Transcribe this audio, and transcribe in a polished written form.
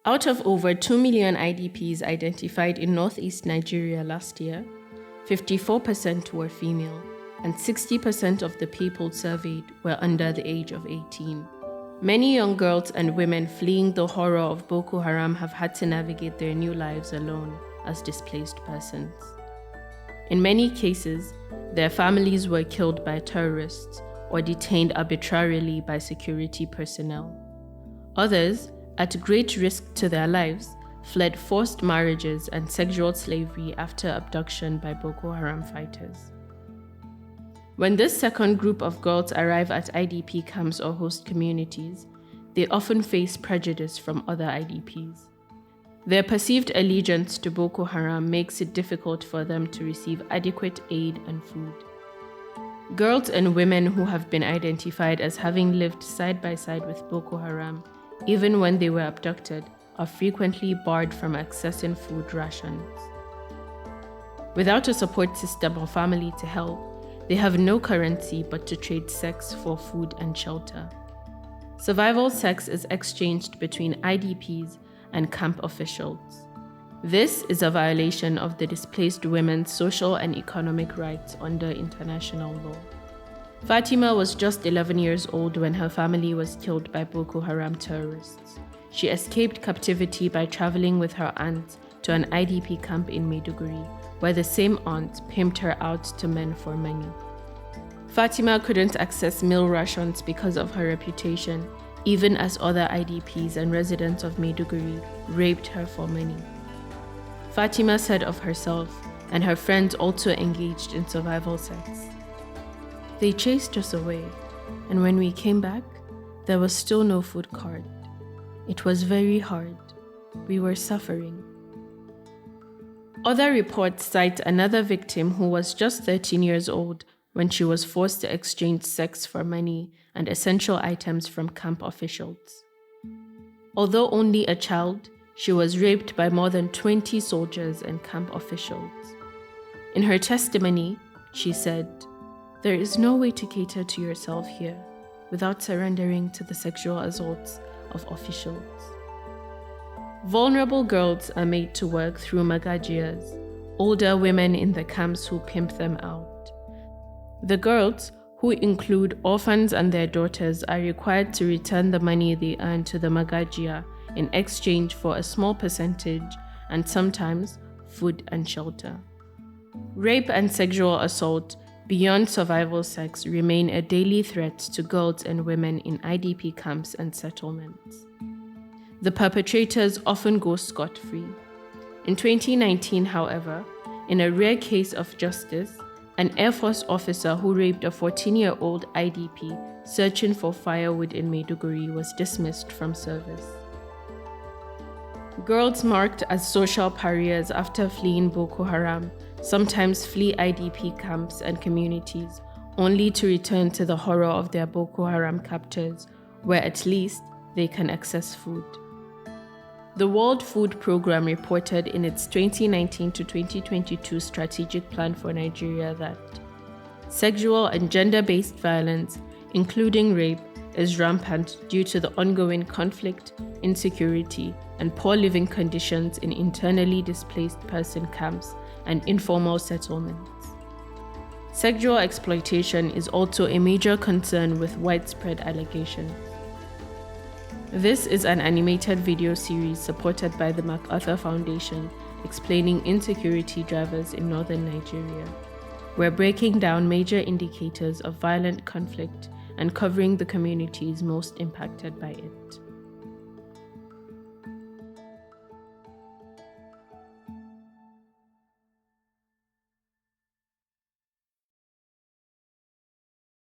Out of over 2 million IDPs identified in northeast Nigeria last year, 54% were female, and 60% of the people surveyed were under the age of 18. Many young girls and women fleeing the horror of Boko Haram have had to navigate their new lives alone as displaced persons. In many cases, their families were killed by terrorists or detained arbitrarily by security personnel. Others, at great risk to their lives, fled forced marriages and sexual slavery after abduction by Boko Haram fighters. When this second group of girls arrive at IDP camps or host communities, they often face prejudice from other IDPs. Their perceived allegiance to Boko Haram makes it difficult for them to receive adequate aid and food. Girls and women who have been identified as having lived side by side with Boko Haram, even when they were abducted, are frequently barred from accessing food rations. Without a support system or family to help, they have no currency but to trade sex for food and shelter. Survival sex is exchanged between IDPs and camp officials. This is a violation of the displaced women's social and economic rights under international law. Fatima was just 11 years old when her family was killed by Boko Haram terrorists. She escaped captivity by traveling with her aunt to an IDP camp in Maiduguri, where the same aunt pimped her out to men for money. Fatima couldn't access meal rations because of her reputation, even as other IDPs and residents of Maiduguri raped her for money. Fatima said of herself and her friends also engaged in survival sex, "They chased us away, and when we came back, there was still no food cart. It was very hard. We were suffering." Other reports cite another victim who was just 13 years old when she was forced to exchange sex for money and essential items from camp officials. Although only a child, she was raped by more than 20 soldiers and camp officials. In her testimony, she said, "There is no way to cater to yourself here without surrendering to the sexual assaults of officials." Vulnerable girls are made to work through Magajiyas, older women in the camps who pimp them out. The girls, who include orphans and their daughters, are required to return the money they earn to the Magajiya in exchange for a small percentage and sometimes food and shelter. Rape and sexual assault beyond survival sex remain a daily threat to girls and women in IDP camps and settlements. The perpetrators often go scot-free. In 2019, however, in a rare case of justice, an Air Force officer who raped a 14-year-old IDP searching for firewood in Maiduguri was dismissed from service. Girls marked as social pariahs after fleeing Boko Haram sometimes flee IDP camps and communities, only to return to the horror of their Boko Haram captors, where at least they can access food. The World Food Programme reported in its 2019 to 2022 strategic plan for Nigeria that sexual and gender-based violence, including rape, is rampant due to the ongoing conflict, insecurity, and poor living conditions in internally displaced person camps and informal settlements. Sexual exploitation is also a major concern with widespread allegations. This is an animated video series supported by the MacArthur Foundation explaining insecurity drivers in northern Nigeria. We're breaking down major indicators of violent conflict and covering the communities most impacted by it.